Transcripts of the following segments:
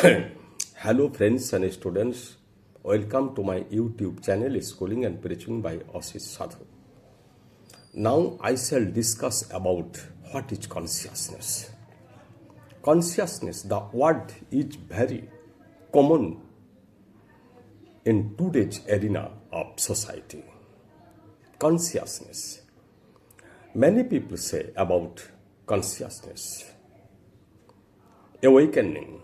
Hello friends and students, welcome to my YouTube channel Schooling and Preaching by Ashish Sadhu. Now I shall discuss about what is consciousness. Consciousness, the word is very common in today's arena of society. Consciousness. Many people say about consciousness. Awakening.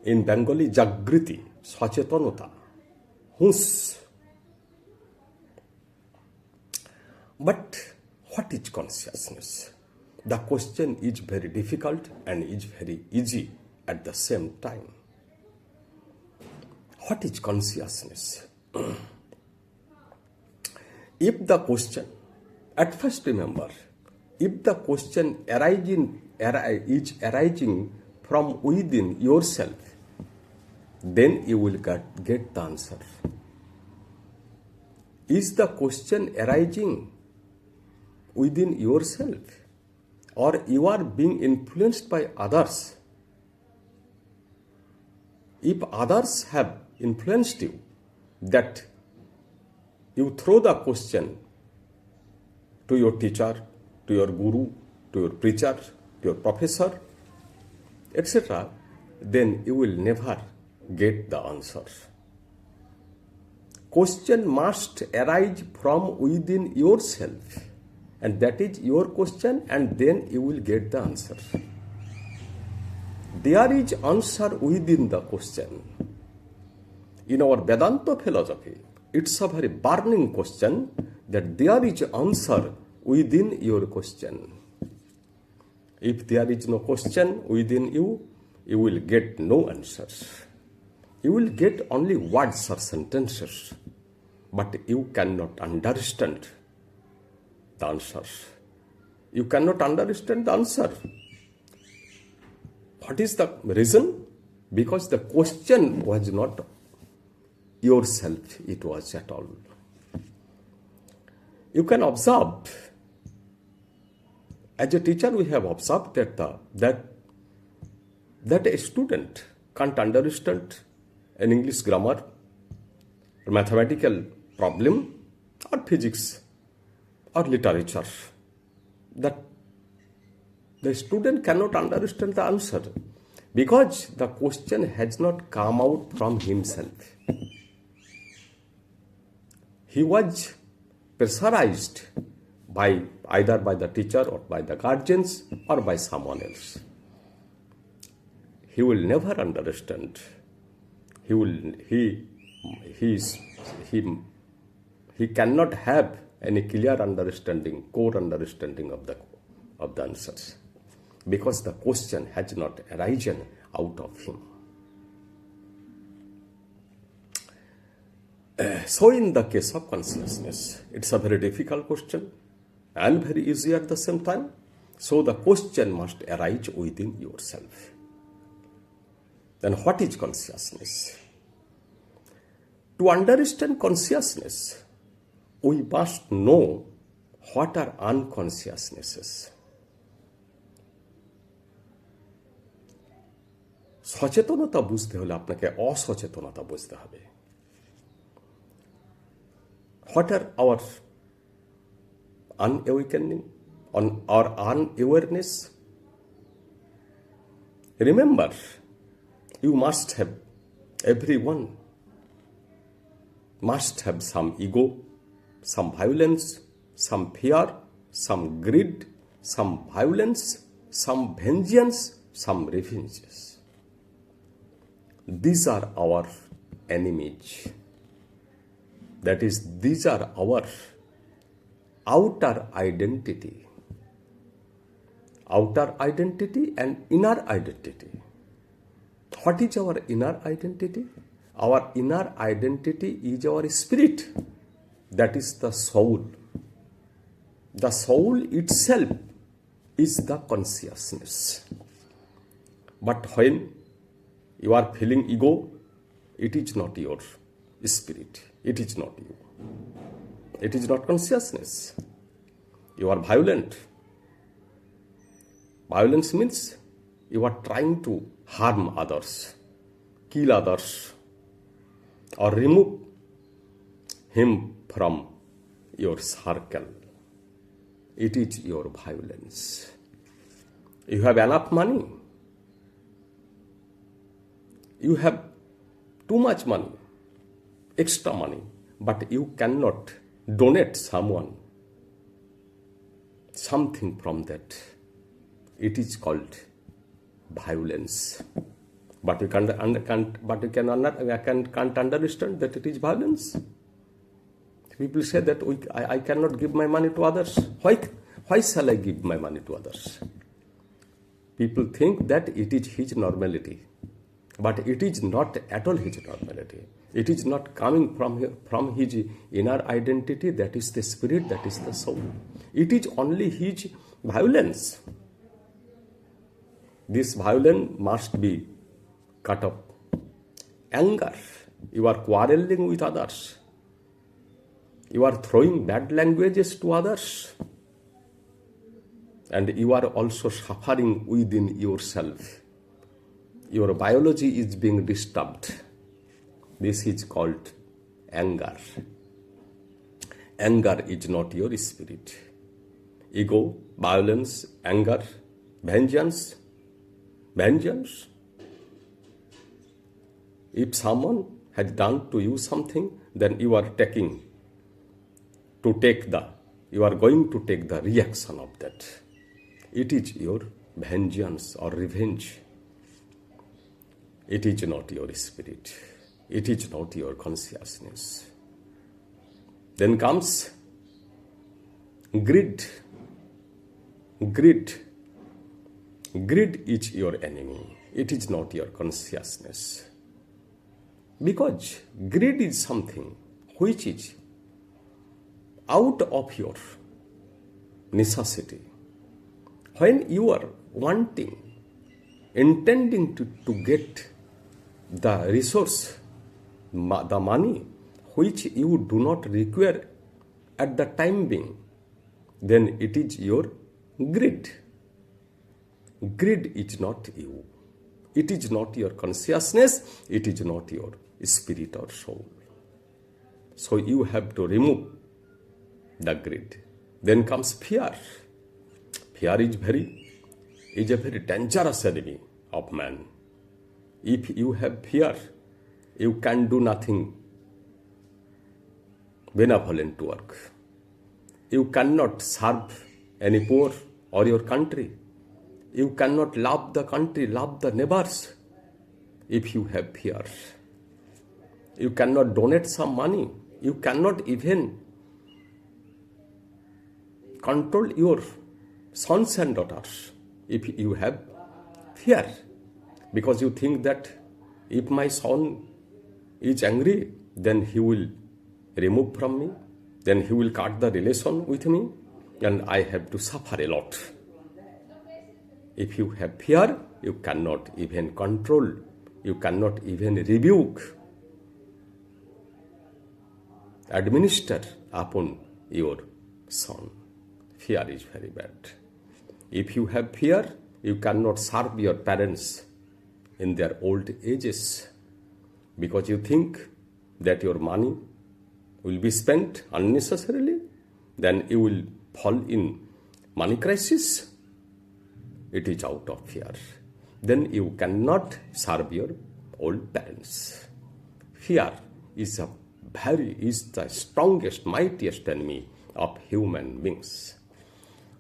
In Bengali, Jagriti, Sachetanata, Hush. But what is consciousness? The question is very difficult and is very easy at the same time. What is consciousness? If the question, at first remember, if the question is arising from within yourself, then you will get the answer. Is the question arising within yourself, or you are being influenced by others? If others have influenced you, that you throw the question to your teacher, to your guru, to your preacher, to your professor, etc., then you will never get the answer. Question must arise from within yourself, and that is your question, and then you will get the answer. There is answer within the question. In our Vedanta philosophy, it's a very burning question that there is answer within your question. If there is no question within you, you will get no answers. You will get only words or sentences, but you cannot understand the answers. You cannot understand the answer. What is the reason? Because the question was not yourself, it was at all. You can observe. As a teacher, we have observed that a student can't understand an English grammar, or mathematical problem, or physics, or literature. That the student cannot understand the answer because the question has not come out from himself. He was pressurized either by the teacher or by the guardians or by someone else. He will never understand. He cannot have any clear understanding, core understanding of the answers, because the question has not arisen out of him. So in the case of consciousness, it's a very difficult question and very easy at the same time. So the question must arise within yourself. Then what is consciousness? To understand consciousness, we must know what are unconsciousnesses. সচেতনতা বুঝতে হলে আপনাকে অসচেতনতা বুঝতে হবে। What are our unawakening or unawareness? Remember, you must have, everyone must have some ego, some violence, some fear, some greed, some violence, some vengeance, some revenges. These are our enemies. That is, these are our outer identity. Outer identity and inner identity. What is our inner identity? Our inner identity is our spirit. That is the soul. The soul itself is the consciousness. But when you are feeling ego, it is not your spirit. It is not you. It is not consciousness. You are violent. Violence means you are trying to harm others, kill others, or remove him from your circle. It is your violence. You have enough money. You have too much money, extra money, but you cannot donate someone something from that. It is called violence. But you can't understand that it is violence. People say that I cannot give my money to others. Why shall I give my money to others? People think that it is his normality. But it is not at all his normality. It is not coming from his inner identity, that is the spirit, that is the soul. It is only his violence. This violence must be cut off. Anger. You are quarreling with others. You are throwing bad languages to others. And you are also suffering within yourself. Your biology is being disturbed. This is called anger. Anger is not your spirit. Ego, violence, anger, vengeance. Vengeance. If someone has done to you something, then you are going to take the reaction of that. It is your vengeance or revenge. It is not your spirit. It is not your consciousness. Then comes greed. Greed. Greed is your enemy. It is not your consciousness. Because greed is something which is out of your necessity. When you are intending to get the resource, the money, which you do not require at the time being, then it is your greed. Greed is not you. It is not your consciousness. It is not your spirit or soul. So you have to remove the greed. Then comes fear. Fear is a very dangerous enemy of man. If you have fear, you can do nothing benevolent work. You cannot serve any poor or your country. You cannot love the country, love the neighbors if you have fear. You cannot donate some money. You cannot even control your sons and daughters if you have fear. Because you think that if my son is angry, then he will remove from me, then he will cut the relation with me, and I have to suffer a lot. If you have fear, you cannot even control, you cannot even rebuke, administer upon your son. Fear is very bad. If you have fear, you cannot serve your parents in their old ages because you think that your money will be spent unnecessarily, then you will fall in money crisis. It is out of fear. Then you cannot serve your old parents. Fear is the strongest, mightiest enemy of human beings.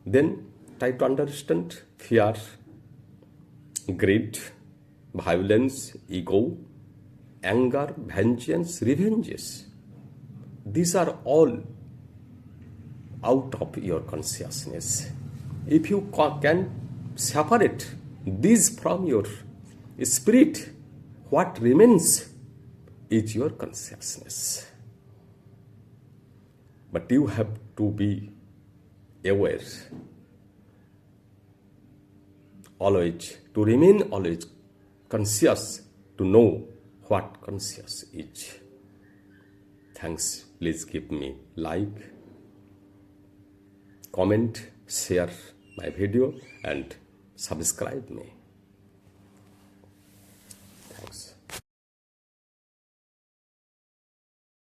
Then try to understand fear, greed, violence, ego, anger, vengeance, revenges. These are all out of your consciousness. If you can separate these from your spirit, what remains is your consciousness. But you have to be aware, always, to remain always conscious, to know what conscious is. Thanks. Please give me like, comment, share my video and subscribe me.